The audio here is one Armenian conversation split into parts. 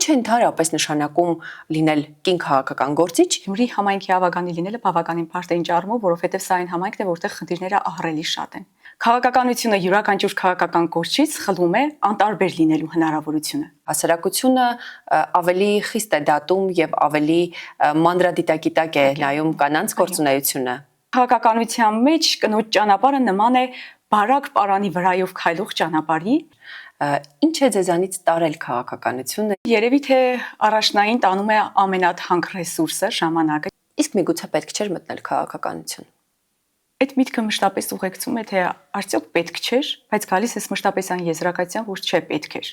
Ինչ է ընդհանրապես նշանակում լինել կին քաղաքական գործիչ։ Գյումրի համայնքի ավագանի լինելը բավականին բարդ է ինչ առումով, որովհետև սա այն համայնքն է, որտեղ խնդիրները ահռելի շատ են։ Քաղաքականությունը յուրաքանչյուր քաղաքական գործիչ խլում է անտարբեր լինելու հնարավորությունը։ Հասարակությունը ավելի խիստ է դատում եւ ավելի մանրադիտակիտակ է նայում կանանց գործունեությունը։ Քաղաքականության մեջ կնոջ ճանապարհը նման է բարակ պարանի վրայով քայլող ճանապարհի։ Ինչ է ձեզանից տարել քաղաքականությունը։ Երևի թե առաջնային տանում է ամենաթանկ ռեսուրսը, ժամանակը։ Իսկ միգուցե պետք չէր մտնել քաղաքականություն։ Այդ միտքը մշտապես ուղեկցում է, թե արդյոք պետք չէր, բայց գալիս ես մշտապես այն եզրակացության, որ չէ, պետք էր։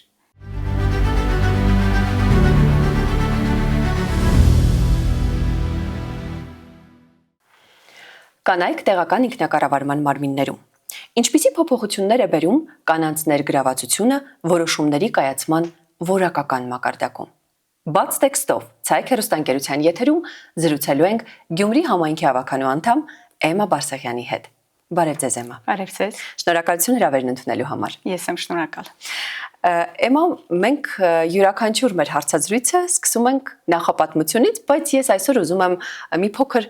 Կանայք տեղական ինքնակառավարման մարմիններում։ Ինչպիսի փոփոխություններ է բերում կանանց ներգրավվածությունը որոշումների կայացման որակական մակարդակում։ Բաց տեքստով ցայք հեռուստաընկերության եթերում զրուցելու ենք Գյումրի համայնքի ավականու անդամ Էմմա Բարսեղյանի հետ։ Բարև ձեզ Էմմա։ Բարև ձեզ։ Շնորհակալություն հրավերն ընդունելու համար։ Ես եմ շնորհակալ։ Էմմա, մենք յուրաքանչյուր մեր հարցազրույցը սկսում ենք նախապատմությունից, բայց ես այսօր ուզում եմ մի փոքր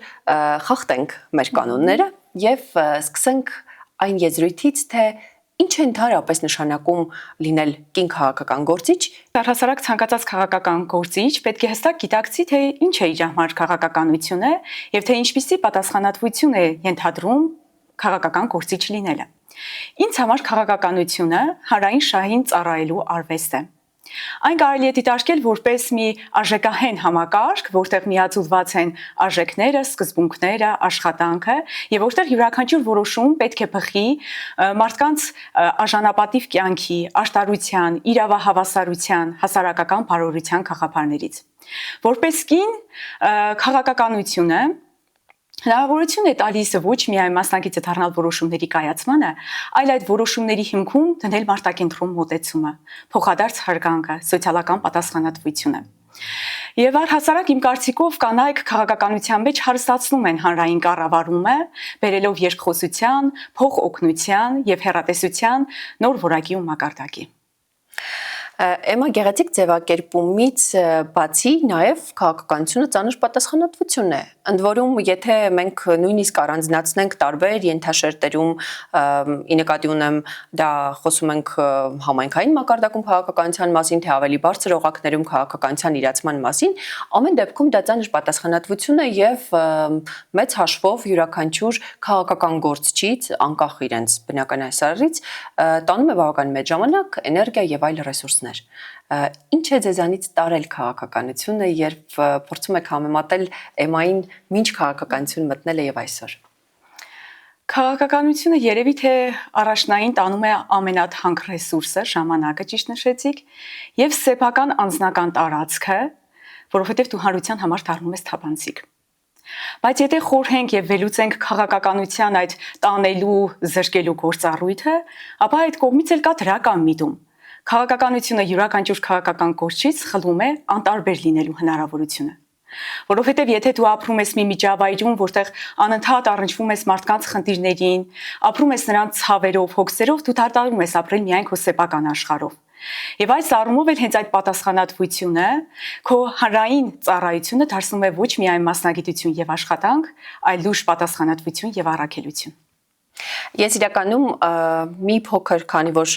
խախտենք մեր կանոնները եւ սկսենք այն եզրույթից, թե ինչ է ընդհանրապես նշանակում լինել կին քաղաքական գործիչ։ Առհասարակ ցանկացած քաղաքական գործիչ պետք է հստակ գիտակցի, թե ինչ է իր համար քաղաքականությունը եւ թե ինչպիսի պատասխանատվություն է ենթադրում քաղաքական գործիչ լինելը։ Ինձ համար քաղաքականությունը հանրային շահին ծառայելու արվեստ է։ Այն կարելի է դիտարկել որպես մի արժեքահեն համակարգ, որտեղ միաձուլված են արժեքները, սկզբունքները, աշխատանքը, եւ որտեղ յուրաքանչյուր որոշում պետք է բխի մարդկանց արժանապատիվ կյանքի, աշտարության, իրավահավասարության, հասարակական բարօրության գաղափարներից։ Որպես կին քաղաքականությունը հնարավորություն է տալիս ոչ միայն մասնակիցը դառնալ որոշումների կայացմանը, այլ այդ որոշումների հիմքում դնել մարդակենտրոն մոտեցումը, փոխադարձ հարգանքը, սոցիալական պատասխանատվությունը։ Եվ առհասարակ իմ կարծիքով կանայք քաղաքականության մեջ հարստացնում են հանրային կառավարումը, բերելով երկխոսության, փոխօգնության եւ հեռատեսության նոր որակի ու մակարդակի։ Էմմա, գեղեցիկ ձևակերպումից բացի նաև քաղաքականությունը ծանր պատասխանատվություն է։ Ընդ որում, եթե մենք նույնիսկ առանձնացնենք տարբեր ենթաշերտերում, ի նկատի ունեմ, դա խոսում ենք համայնքային մակարդակում քաղաքականության մասին, թե ավելի բարձր օղակներում քաղաքականության իրացման մասին, ամեն դեպքում դա ծանր պատասխանատվություն է եւ մեծ հաշվով յուրաքանչյուր քաղաքական գործչից, անկախ իրենց բնական հասարից, տանում է բավական մեծ ժամանակ, էներգիա եւ այլ ռեսուրսներ։ Ինչ է ձեզանից տարել քաղաքականությունը, երբ փորձում եք համեմատել Էմմային մինչ քաղաքականություն մտնելը եւ այսօր։ Քաղաքականությունը երևի թե առաջնային տանում է ամենաթանկ ռեսուրսը, ժամանակը ճիշտ նշեցիք, եւ սեփական անձնական տարածքը, որովհետեւ դու հանրության համար դառնում ես թափանցիկ։ Բայց եթե խորհենք եւ վերլուծենք քաղաքականության այդ տանելու, զրկելու գործառույթը, ապա այդ կողմից էլ կա դրական միտում։ Քաղաքականությունը յուրաքանչյուր քաղաքական գործիչ խլում է անտարբեր լինելու հնարավորությունը։ Որովհետև եթե դու ապրում ես մի միջավայրում, որտեղ անընդհատ առնչվում ես մարդկանց խնդիրներին, ապրում ես նրանց ցավերով, հոգսերով, դու դադարում ես ապրել միայն քո սեփական աշխարհով։ Եվ այս առումով էլ հենց այդ պատասխանատվությունը, քո հանրային ծառայությունը դարձնում է ոչ միայն մասնագիտություն եւ աշխատանք, այլ լուրջ պատասխանատվություն եւ առաքելություն։ Ես իրականում մի փոքր, քանի որ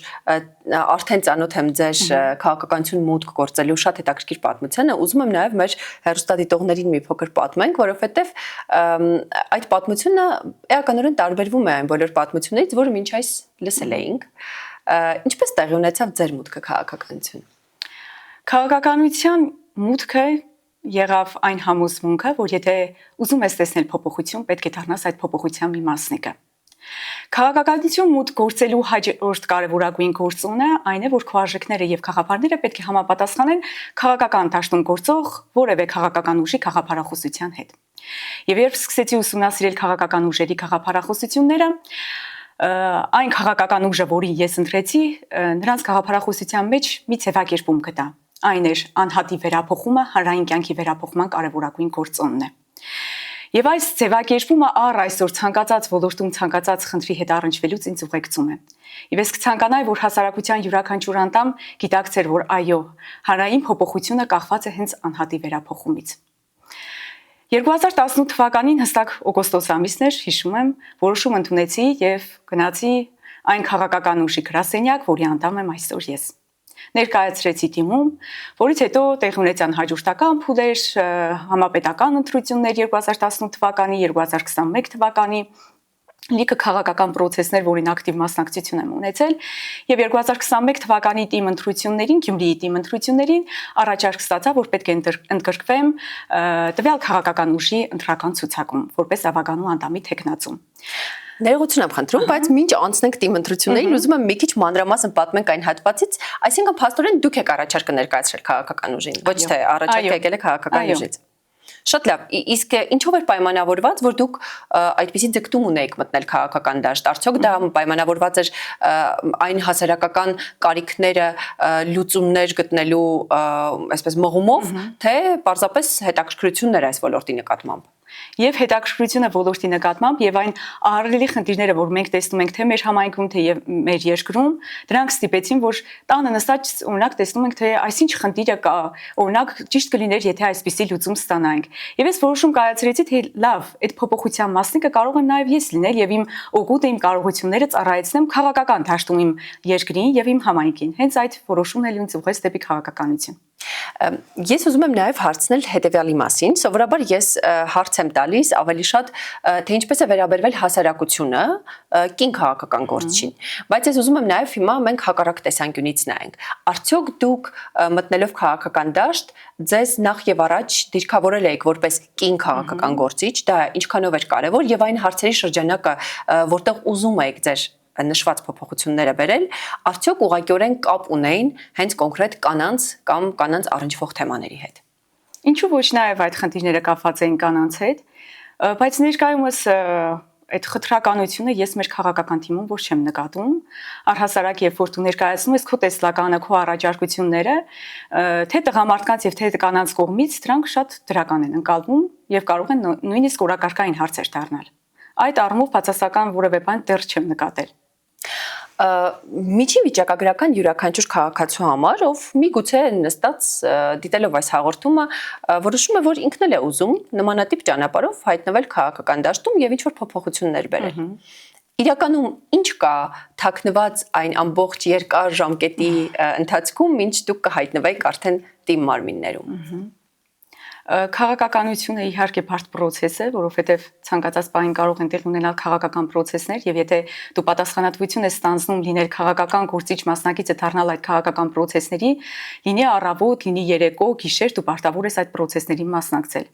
արդեն ծանոթ եմ ձեր քաղաքականություն մուտք գործելու շատ հետաքրքիր պատմությանը, ուզում եմ նաև մեր հեռուստադիտողներին մի փոքր պատմենք, որովհետև այդ պատմությունը էականորեն տարբերվում է այն բոլոր պատմություններից, որը մինչ այս լսել էինք։ Ինչպես տեղի ունեցավ ձեր մուտքը քաղաքականություն։ Քաղաքականության մուտքը եղավ այն համոզմունքը, որ եթե ուզում ես տեսնել փոփոխություն, պետք է դառնաս այդ փոփոխության մի մասնիկը։ Քաղաքականություն մուտք գործելու հաջորդ կարևորագույն գործոնը այն է, որ քո արժեքները եւ գաղափարները պետք է համապատասխանեն քաղաքական դաշտում գործող որևէ քաղաքական ուժի գաղափարախոսության հետ։ Եվ երբ սկսեցի ուսումնասիրել քաղաքական ուժերի գաղափարախոսությունները, այն քաղաքական ուժը, որին ես ընտրեցի, նրանց գաղափարախոսության մեջ մի ձևակերպում գտա։ Այն էր անհատի վերափոխումը հանրային կյանքի վերափոխման կարևորագույն գործոնն է։ Եվ այս ձևակերպումը առ այսօր ցանկացած ոլորտում ցանկացած խնդրի հետ առնչվելուց ինձ ուղեկցում է։ Եվ ես կցանկանայի, որ հասարակության յուրաքանչյուր անդամ գիտակցեր, որ այո, հանրային փոփոխությունը կախված է հենց անհատի վերափոխումից։ 2018 թվականին հստակ օգոստոս ամիսն էր, հիշում եմ, որոշում ընդունեցի եւ գնացի այն քաղաքական ուժի գրասենյակ, որի անդամ եմ այսօր ես։ Ներկայացրեցի թիմում, որից հետո տեղի ունեցան հաջորդական փուլեր, համապետական ընտրություններ 2018 թվականի, 2021 թվականի, լիքը քաղաքական process-ներ, որին ակտիվ մասնակցություն եմ ունեցել, եւ 2021 թվականի թիմ ընտրություններին, Գյումրիի թիմ ընտրություններին առաջարկ ստացա, որ պետք է ընդգրկվեմ տվյալ քաղաքական ուժի ընտրական ցուցակում, որպես ավագանու անդամի թեկնածու։ Ներողություն եմ խնդրում, բայց մինչ անցնենք թիմ ընտրություններին, ուզում եմ մի քիչ մանրամասն պատմենք այն հատվածից, այսինքն փաստորեն դուք եք առաջարկը ներկայացրել քաղաքական ուժին, ոչ թե առաջարկը եկել է քաղաքական ուժից։ Շատ լավ, իսկ ինչով էր պայմանավորված, որ դուք այդպիսի ձգտում ունեիք մտնել քաղաքական դաշտ, արդյոք դա պայմանավորված էր այն հասարակական կարիքները լուծումներ գտնելու, այսպես մղումով, թե պարզապես հետաքրքրությունն էր այս ոլորտի նկատմամբ։ Եվ հետաքրքրությունը ոլորտի նկատմամբ եւ այն ահռելի խնդիրները, որ մենք տեսնում ենք թե մեր համայնքում, թե եւ մեր երկրում, դրանք ստիպեցին, որ տանը նստած օրինակ տեսնում ենք թե այսինչ խնդիրը կա, օրինակ ճիշտ կլիներ, եթե այսպիսի լուծում ստանանք։ Եվ ես որոշում կայացրեցի, թե լավ, այդ փոփոխության մասնիկը կարող եմ նաեւ ես լինել եւ իմ օգուտը, իմ կարողությունները ծառայեցնեմ քաղաքական դաշտում իմ երկրին եւ իմ համայնքին։ Հենց այդ որոշումն էլ ինձ ուղղեց դեպի քաղաքականություն։ Ես ուզում եմ նաև հարցնել հետևյալի մասին, սովորաբար ես հարց եմ տալիս ավելի շատ թե ինչպես է վերաբերվել հասարակությունը կին քաղաքական գործչին, բայց ես ուզում եմ նաև հիմա մենք հակառակ տեսանկյունից նայենք։ Արդյոք դուք մտնելով քաղաքական դաշտ ձեզ նախ եւ առաջ դիրքավորել եք որպես կին քաղաքական գործիչ, դա ինչքանով էր կարևոր եւ այն հարցերի շրջանակը, որտեղ ուզում եք ձեր նշված փոփոխությունները բերել, արդյոք ուղղակիորեն կապ ունեին հենց կոնկրետ կանանց կամ կանանց առնչվող թեմաների հետ։ Ինչու ոչ նաև այդ խնդիրները կապված էին կանանց հետ, բայց ներկայումս այդ խտրականությունը ես մեր քաղաքական թիմում ոչ չեմ նկատում, առհասարակ երբ որ դու ներկայացնում ես քո տեսլականը, քո առաջարկությունները, թե տղամարդկանց եւ թե կանանց կողմից, դրանք շատ դրական են ընկալվում եւ կարող են նույնիսկ օրակարգային հարցեր դառնալ։ Այդ առումով բացասական որևէ բան դեռ չեմ նկատել։ Միջին վիճակագրական յուրաքանչյուր քաղաքացու համար, ով միգուցե նստած դիտելով այս հաղորդումը, որոշում է, որ ինքն էլ է ուզում նմանատիպ ճանապարհով հայտնվել քաղաքական դաշտում եւ ինչ-որ փոփոխություններ բերել։ Իրականում ինչ կա թաքնված այն ամբողջ երկար ժամկետի ընթացքում, ինչ դուք կհայտնվեք արդեն թիմ մարմիններում։ Քաղաքականությունը իհարկե բարդ process է, որովհետև ցանկացած բան կարող են տեղ ունենալ քաղաքական process-ներ եւ եթե դու պատասխանատվություն ես ստանձնում լինել քաղաքական գործիչ մասնակիցը դառնալ այդ քաղաքական process-ների, լինի առավոտ, լինի երեկո, գիշեր դու պարտավոր ես այդ process-ներին մասնակցել։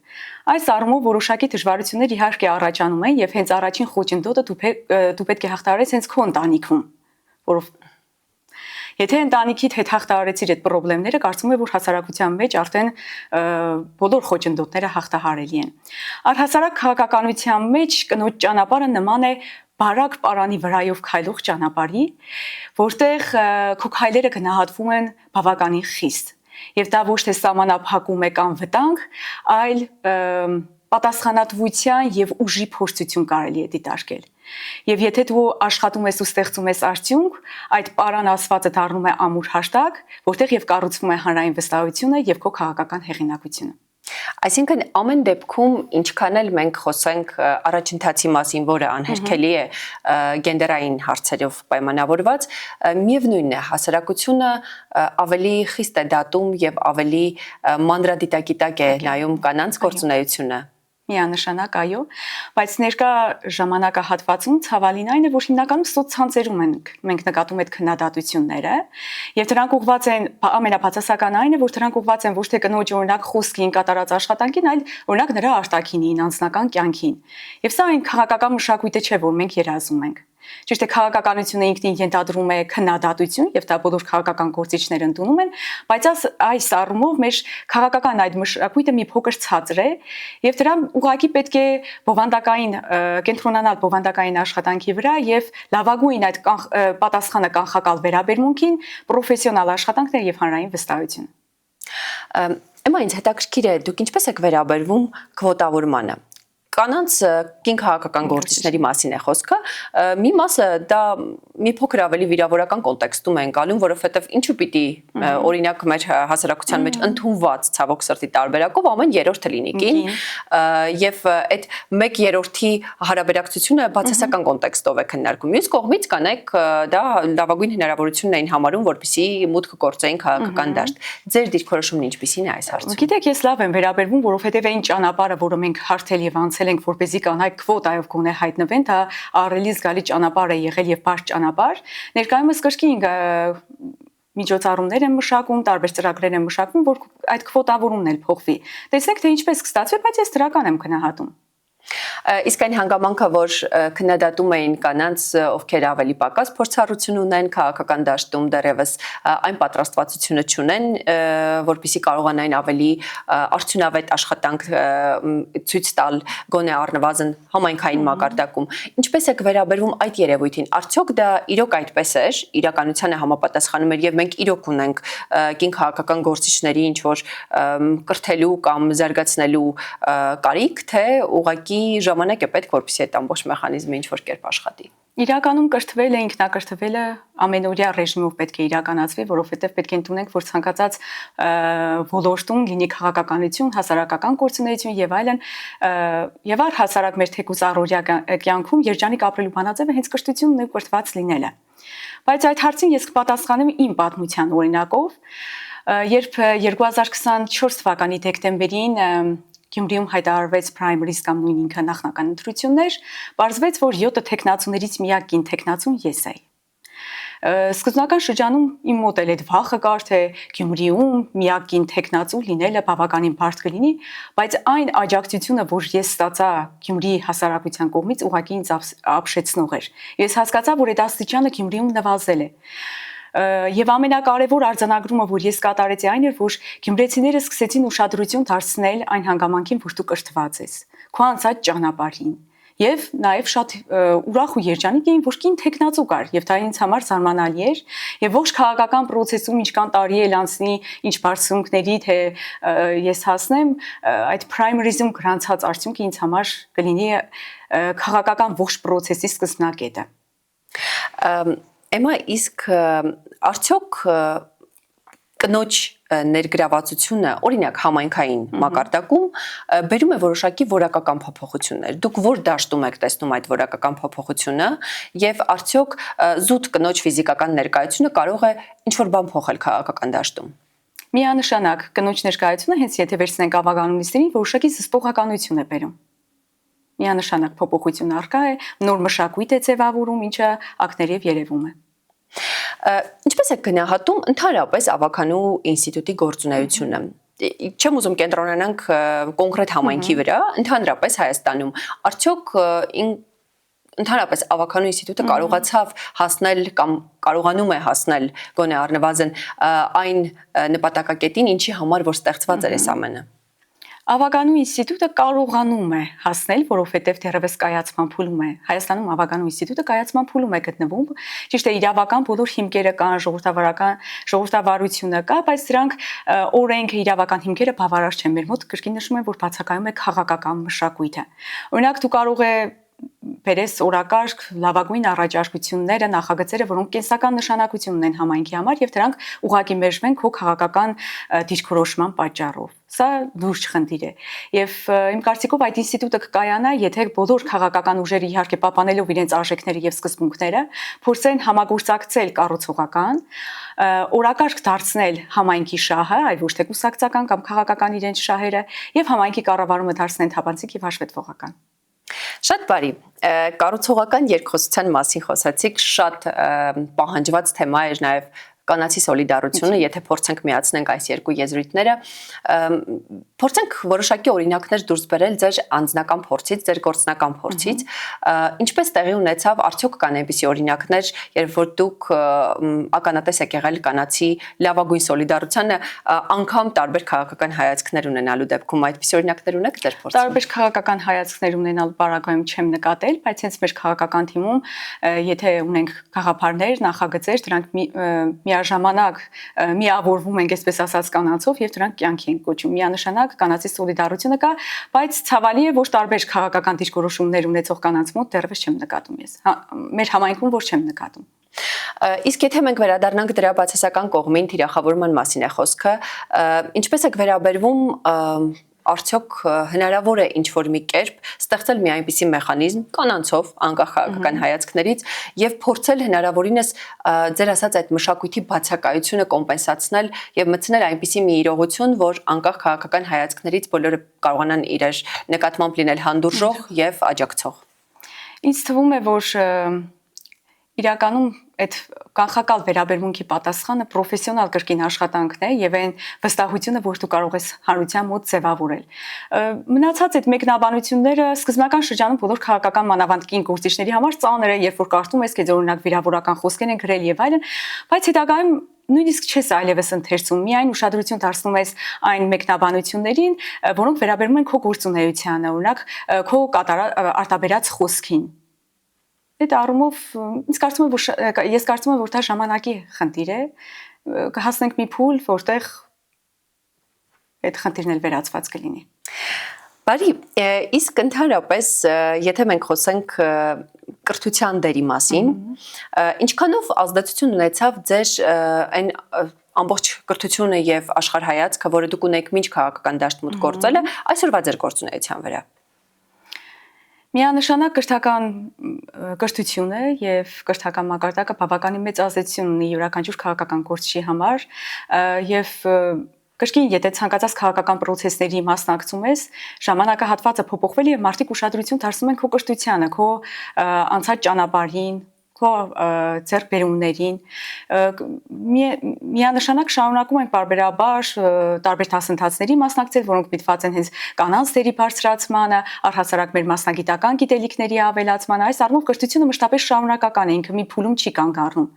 Այս առումով որոշակի դժվարություններ իհարկե առաջանում են եւ հենց առաջին խոչընդոտը դու պետք է հաղթահարես հենց քո ընտանիքում, որով Եթե ընտանիքիդ հետ հաղթահարեցիր այդ խնդիրները, կարծում եմ, որ հասարակության մեջ արդեն բոլոր խոչընդոտները հաղթահարելի են։ Առհասարակ քաղաքականության մեջ կնոջ ճանապարհը նման է բարակ պարանի վրայով քայլող ճանապարհի, որտեղ քո քայլերը գնահատվում են բավականին խիստ։ Եվ դա ոչ թե սահմանափակում է կամ վտանգ, այլ պատասխանատվության եւ ուժի փորձություն կարելի է դիտարկել։ Եվ եթե դու աշխատում ես ու ստեղծում ես արդյունք, այդ պարան ասվածը դառնում է ամուր հաշտակ, որտեղ եւ կառուցվում է հանրային վստահությունը եւ քո քաղաքական հեղինակությունը։ Այսինքն ամեն դեպքում ինչքան էլ մենք խոսենք առաջընթացի մասին, որը անհերքելի է գենդերային հարցերով պայմանավորված, միևնույնն է հասարակությունը ավելի խիստ է դատում եւ ավելի մանրադիտակիտակ է նայում կանանց գործունեությունը։ Միանշանակ այո, բայց ներկա ժամանակահատվածում ցավալին այն է, որ հիմնականում սոցցանցերում մենք նկատում այդ քննադատությունները, եւ դրանք ուղղված են ամենաբացասական այն է, որ դրանք ուղղված են ոչ թե կնոջ օրինակ խոսքին, կատարած աշխատանքին, այլ օրինակ նրա արտաքինին, անձնական կյանքին։ Եվ սա այն քաղաքական մշակույթը չէ, որ մենք երազում ենք։ Ճիշտ է, քաղաքականությունը ինքնին ենթադրում է քննադատություն եւ դա բոլոր քաղաքական գործիչները ընդունում են, բայց այս առումով մեր քաղաքական այդ մշակույթը մի փոքր ցածր է եւ դրան ուղղակի պետք է բովանդակային կենտրոնանալ բովանդակային աշխատանքի վրա եւ լավագույն այդ պատասխանը կանխակալ վերաբերմունքին, պրոֆեսիոնալ աշխատանքներ եւ հանրային վստահություն։ Էմա ինձ հետաքրքիր է, դուք ինչպես եք վերաբերվում քվոտավորմանը։ կանանց կին քաղաքական գործիչների մասին է խոսքը, մի մասը դա մի փոքր ավելի վիրավորական կոնտեքստում է ընկալում, որովհետև ինչու պիտի օրինակ մեր հասարակության մեջ ընդունված ցավոք սրտի տարբերակով ամեն երրորդը լինի կին, եւ այդ 1/3-ի հարաբերակցությունը բացասական կոնտեքստով է քննարկում։ Մյուս կողմից կանեք դա լավագույն հնարավորությունն էին համարում, որպեսզի մուտք գործեին քաղաքական դաշտ։ Ձեր դիրքորոշումն ինչպիսին է այս հարցում։ Գիտեք, ես լավ եմ վերաբերվում, որովհետև այն ճանապարհը, որը մենք հարթել եւ անցել ենք, որպեսզի կանայք քվոտայով գոնե հայտնվեն, դա ահռելի զգալի ճանապարհ է եղել եւ բարդ ճանապարհ։ Ներկայումս կրկին միջոցառումներ են մշակում, տարբեր ծրագրեր են մշակվում, որ այդ քվոտավորումն էլ փոխվի։ Տեսեք, թե ինչպես կստացվի, բայց ես դրական եմ գնահատում։ Իսկ այն հանգամանքը, որ քննադատում էին կանանց, ովքեր ավելի պակաս փորձառություն ունեն քաղաքական դաշտում, դեռևս այն պատրաստվածությունը չունեն, որպեսզի կարողանային ավելի արդյունավետ աշխատանք ցույց տալ գոնե առնվազն համայնքային մակարդակում։ Ինչպես է վերաբերվում այդ երևույթին։ Արդյոք դա իրոք այդպես էր, իրականությանը համապատասխանում էր եւ մենք իրոք ունենք կին քաղաքական գործիչների ինչ որ կրթելու կամ զարգացնելու կարիք, թե ուղղակի ժամանակ է պետք, որպեսզի այդ ամբողջ մեխանիզմը ինչ որ կերպ աշխատի։ Իրականում կրթվելը, ինքնակրթվելը ամենօրյա ռեժիմով պետք է իրականացվի, որովհետև պետք է ընդունենք, որ ցանկացած ոլորտում լինի քաղաքականություն, հասարակական գործունեություն եւ այլն, եւ առհասարակ մեր թեկուզ առօրյա կյանքում երջանիկ ապրելու բանաձևը հենց կրթությունն ու կրթված լինելը։ Բայց այդ հարցին ես կպատասխանեմ իմ պատմության օրինակով, երբ 2024 թվականի դեկտեմբերին Գյումրիում հայտարարվեց primaries կամ նույն ինքը նախնական ընտրություններ, պարզվեց, որ 7 տեխնացուներից միակ կին տեխնացուն ես էի։ Սկզբնական շրջանում իմ մոտ էլ այդ վախը կար, թե Գյումրիում միակ կին տեխնացու լինելը բավականին բարդ կլինի, բայց այն աջակցությունը, որ ես ստացա Գյումրիի հասարակության կողմից, ուղղակի ինձ ապշեցնող էր։ Ես հասկացա, որ այդ աստիճանը Գյումրիում նվազել է։ Եվ ամենակարևոր արձանագրումը, որ ես կատարեցի, այն էր, որ գյումրեցիները սկսեցին ուշադրություն դարձնել այն հանգամանքին, որ դու կրթված ես, քո անցած ճանապարհին, եւ նաեւ շատ ուրախ ու երջանիկ էին, որ կին տեխնացու կար, եւ դա ինձ համար զարմանալի էր, եւ ողջ քաղաքական process-ում ինչքան տարի էլ անցնի, ինչ բարձունքների, թե ես հասնեմ, այդ primaries-ում գրանցած արդյունքը ինձ համար կլինի քաղաքական ողջ process-ի սկզբնակետը։ Էմա իսկ արդյոք կնոջ ներգրավվածությունը օրինակ համայնքային մակարդակում բերում է որոշակի որակական փոփոխություններ։ Դուք որ դաշտում եք տեսնում այդ որակական փոփոխությունը եւ արդյոք զուտ կնոջ ֆիզիկական ներկայությունը կարող է ինչ-որ բան փոխել քաղաքական դաշտում։ Միանշանակ կնոջ ներկայությունը հենց եթե վերցնենք ավագանունիստերին, որոշակի զսպողականություն է բերում։ Միանշանակ փոփոխություն առկա է, նոր մշակույթ է ձևավորում, ինչը ակներիվ երևում է։ Ինչպես է գնահատում ընդհանրապես ավականու ինստիտուտի գործունեությունը։ Չեմ ուզում կենտրոնանանք կոնկրետ համայնքի վրա, ընդհանրապես Հայաստանում։ Արդյոք ընդհանրապես ավականու ինստիտուտը կարողացավ հասնել կամ կարողանում է հասնել գոնե առնվազն այն նպատակակետին, ինչի համար որ ստեղծված էր այս ամենը։ Ավականու ինստիտուտը կարողանում է հասնել, որովհետև դեռևս կայացման փուլում է։ Հայաստանում ավականու ինստիտուտը կայացման փուլում է գտնվում։ Ճիշտ է, իրավական բոլոր հիմքերը կան, ժողովրդավարությունը կա, բայց դրանք օրենքը, իրավական հիմքերը բավարար չեն։ Մեր մոտ կրկին նշում եմ, որ բացակայում է քաղաքական մշակույթը։ Օրինակ, դու կարող ես բերես օրակարգ լավագույն առաջարկությունները, նախագծերը, որոնք կենսական նշանակություն ունեն համայնքի համար եւ դրանք ուղղակի մերժվեն քո քաղաքական դիրքորոշման պատճառով։ Սա լուրջ խնդիր է։ Եվ իմ կարծիքով այդ ինստիտուտը կկայանա, եթե բոլոր քաղաքական ուժերը իհարկե պահպանելով իրենց արժեքները եւ սկզբունքները, փորձեն համագործակցել կառուցողական, օրակարգ դարձնել համայնքի շահը, այլ ոչ թե կուսակցական կամ քաղաքական իրենց շահերը, եւ համայնքի կառավարումը դարձնեն թափանցիկ եւ հաշվետվողական։ Շատ բարի, կառուցողական երկխոսության մասին խոսացիք, շատ պահանջված թեմա էր նաև կանացի սոլիդարությունը, եթե փորձենք միացնենք այս երկու եզրույթները, փորձենք որոշակի օրինակներ դուրս բերել ձեր անձնական փորձից, ձեր գործնական փորձից, ինչպես տեղի ունեցավ, արդյոք կան այնպիսի օրինակներ, երբ որ դուք ականատես եք եղել կանացի լավագույն սոլիդարությանը, անգամ տարբեր քաղաքական հայացքներ ունենալու դեպքում այդպիսի օրինակներ ունեք ձեր փորձում։ Տարբեր քաղաքական հայացքներ ունենալ բառակայում չեմ նկատել, բայց հենց մեր քաղաքական թիմում, եթե ունենք գաղափարներ, նախագծեր, դրանք միաժամանակ միավորվում ենք, այսպես ասած, կանանցով եւ դրանք կյանքի են կոչում։ Միանշանակ կանանցի սոլիդարությունը կա, բայց ցավալի է, որ տարբեր քաղաքական դիրքորոշումներ ունեցող կանանց մոտ դեռևս չեմ նկատում ես։ Մեր համայնքում որ չեմ նկատում։ Իսկ եթե մենք վերադառնանք դրա բացասական կողմին, թիրախավորման մասին է խոսքը, ինչպես է վերաբերվում արդյոք հնարավոր է ինչ-որ մի կերպ ստեղծել մի այնպիսի մեխանիզմ կանանցով անկախ քաղաքական հայացքներից եւ փորձել հնարավորինս ձեր ասած այդ մշակույթի բացակայությունը կոմպենսացնել եւ մտցնել այնպիսի մի իրողություն, որ անկախ քաղաքական հայացքներից բոլորը կարողանան իրար նկատմամբ լինել հանդուրժող եւ աջակցող։ Ինձ թվում է, որ իրականում այդ կանխակալ վերաբերմունքի պատասխանը պրոֆեսիոնալ կրկին աշխատանքն է եւ այն վստահությունը, որ դու կարող ես հանրության մոտ ձևավորել։ Մնացած այդ մեկնաբանությունները սկզբնական շրջանում բոլոր քաղաքական մանավանդին գործիչների համար ծանր է, երբ որ կարդում ես, թե օրինակ վիրավորական խոսքեր են գրել եւ այլն, բայց հետագայում նույնիսկ չես այլևս ընթերցում, միայն ուշադրություն դարձնում ես այն մեկնաբանություններին, որոնք վերաբերում են քո գործունեությանը, օրինակ քո արտաբերած խոսքին։ Այդ առումով ես կարծում եմ, որ դա ժամանակի խնդիր է, կհասնենք մի փուլ, որտեղ այդ խնդիրն էլ վերացված կլինի։ Բարի, իսկ ընդհանրապես, եթե մենք խոսենք կրթության դերի մասին, ինչքանով ազդեցություն ունեցավ ձեր այն ամբողջ կրթությունը եւ աշխարհայացքը, որը դուք ունեք մինչ քաղաքական դաշտ մոտ գործելը, այսօրվա ձեր գործունեության վրա։ Միանշանակ կրթական կրթությունը եւ կրթական մակարդակը բավականին մեծ ազդեցություն ունի յուրաքանչյուր քաղաքական գործչի համար եւ կրկին եթե ցանկացած քաղաքական process-ների մասնակցում ես, ժամանակահատվածը փոփոխվել է եւ մարդիկ ուշադրություն դարձնում են քո կրթությանը, քո անցած ճանապարհին, քո ձեռքբերումներին, միանշանակ շարունակում ենք բարբերաբար տարբեր դասընթացների մասնակցել, որոնք միտված են հենց կանանց դերի բարձրացմանը, առհասարակ մեր մասնագիտական գիտելիքների ավելացմանը, այս առումով կրթությունը մշտապես շարունակական է, ինքը մի փուլում չի կանգ առնում։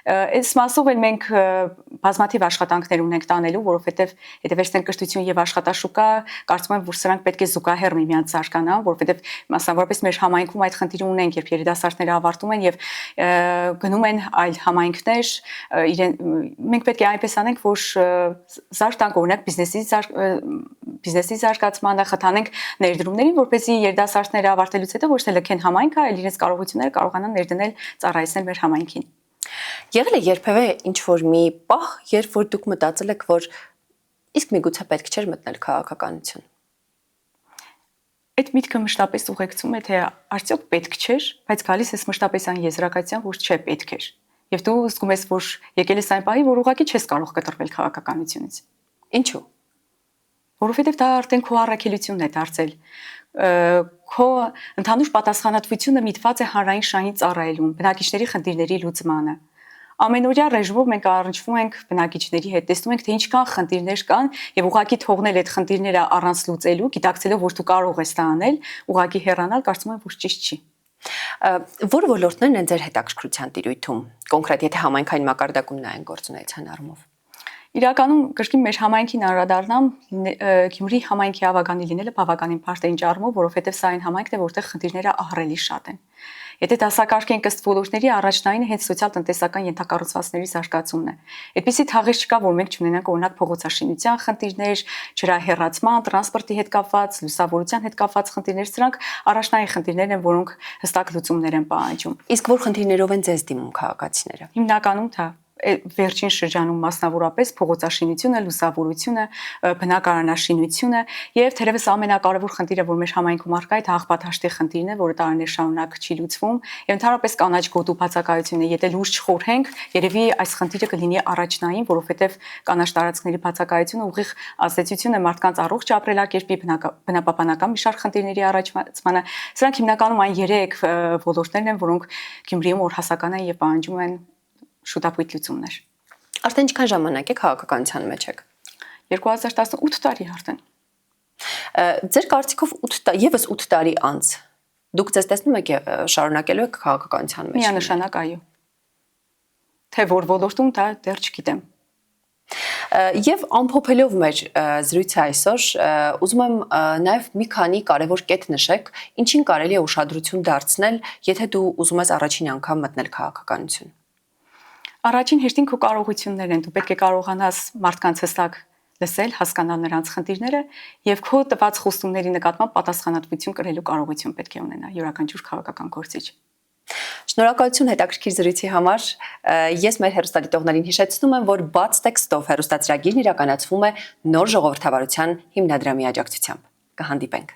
Այս մասով էլ մենք բազմաթիվ աշխատանքներ ունենք տանելու, որովհետև եթե վերցնենք կրթություն եւ աշխատաշուկա, կարծում եմ, որ սրանք պետք է զուգահեռ միմյանց զարգանան, որովհետև մասնավորապես մեր համայնքում այդ խնդիրը ունենք, երբ երիտասարդները ավարտում են եւ գնում են այլ համայնքներ, մենք պետք է այնպես անենք, որ զարգ տանք օրինակ բիզնեսի զարգացմանը, խթանենք ներդրումներին, որպեսզի երիտասարդները ավարտելուց հետո ոչ թե լքեն համայնքը, այլ իրենց կարողությունները կարողանան ներդնել, ծառայեցնել մեր համայնքին։ Եղել է երբևէ ինչ-որ մի պահ, երբ որ դուք մտածել եք, որ իսկ միգուցե պետք չէր մտնել քաղաքականություն։ Այդ միտքը մշտապես ուղեկցում է, թե արդյոք պետք չէր, բայց գալիս ես մշտապես այն եզրակացության, որ չէ, պետք էր։ Եվ դու զգում ես, որ եկել ես այն պահի, որ ուղղակի չես կարող կտրվել քաղաքականությունից։ Ինչու՞։ Որովհետև դա արդեն քո առաքելությունն է դարձել։ Քո ընդհանուր պատասխանատվությունը միտված է հանրային շահին ծառայելուն, բնակիչների խնդիրների լուծմանը։ Ամենօրյա ռեժիմով մենք առնչվում ենք բնակիչների հետ, տեսնում ենք, թե ինչքան խնդիրներ կան եւ ուղղակի թողնել այդ խնդիրները առանց լուծելու, գիտակցելով, որ դու կարող ես դա անել, ուղղակի հեռանալ, կարծում եմ, որ ճիշտ չի։ Որ ոլորտներն են ձեր հետաքրքրության տիրույթում, կոնկրետ եթե համայնքային մակարդակում նայեն գործունեության առումով։ Իրականում կրկին մեր համայնքին անդրադառնամ, Գյումրի համայնքի ավագանի լինելը բավականին բարդ է ինչ առումով, որովհետև սա այն համայնքն է, որտեղ խնդիրները ահռելի շատ են։ Եթե դասակարգենք ըստ ոլորտների, առաջնայինը հենց սոցիալ-տնտեսական ենթակառուցվածքների զարգացումն է։ Այդպիսի թաղեր չկա, որ մենք չունենանք օրինակ փողոցաշինության խնդիրներ, ջրահեռացման, տրանսպորտի հետ կապված, լուսավորության հետ կապված խնդիրներ, սրանք առաջնային խնդիրներ են, որոնք հստակ լուծումներ են պահանջում։ Իսկ որ խնդիրներով են ձեզ դիմում քաղաքացիները։ Հիմնականում դա վերջին շրջանում մասնավորապես փողոցաշինությունը, լուսավորությունը, բնակարանաշինությունը եւ թերևս ամենակարևոր խնդիրը, որ մեր համայնքում առկա է, դա աղբաթաշտի խնդիրն է, որը տարիներ շարունակ չի լուծվում եւ ընդհանրապես կանաչ գոտու բացակայությունը, եթե լուրջ չխորհենք, երևի այս խնդիրը կլինի առաջնային, որովհետեւ կանաչ տարածքների բացակայությունը ուղիղ ազդեցություն է մարդկանց առողջ ապրելակերպի, բնապահպանական մի շարք խնդիրների առաջացմանը։ Սրանք հիմնականում այն 3 ոլորտներն են, որոնք Գյումրիում օրհասական են եւ պահանջում են շուտապույտ լուծումներ։ Արդեն ինչքան ժամանակ է քաղաքականության մեջ եք։ 2018 տարի արդեն։ Ձեր կարծիքով 8 տարի անց դուք ձեզ տեսնում եք շարունակելու եք քաղաքականության մեջ։ Միանշանակ այո։ Թե որ ոլորտում դա դեռ չգիտեմ։ Եվ ամփոփելով մեր զրույցը այսօր, ուզում եմ նաև մի քանի կարևոր կետ նշեք, ինչին կարելի է ուշադրություն դարձնել, եթե դու ուզում ես առաջին անգամ մտնել քաղաքականություն։ Առաջին հերթին քո կարողություններ են, դու պետք է կարողանաս մարդկանց հստակ լսել, հասկանալ նրանց խնդիրները եւ քո տված խոստումների նկատմամբ պատասխանատվություն կրելու կարողություն պետք է ունենա յուրաքանչյուր քաղաքական գործիչ։ Շնորհակալություն հետաքրքիր զրույցի համար։ Ես մեր հեռուստադիտողներին հիշեցնում եմ, որ բաց տեքստով հեռուստացրագիրն իրականացվում է Նոր ժողովրդավարության հիմնադրամի աջակցությամբ։ Կհանդիպենք։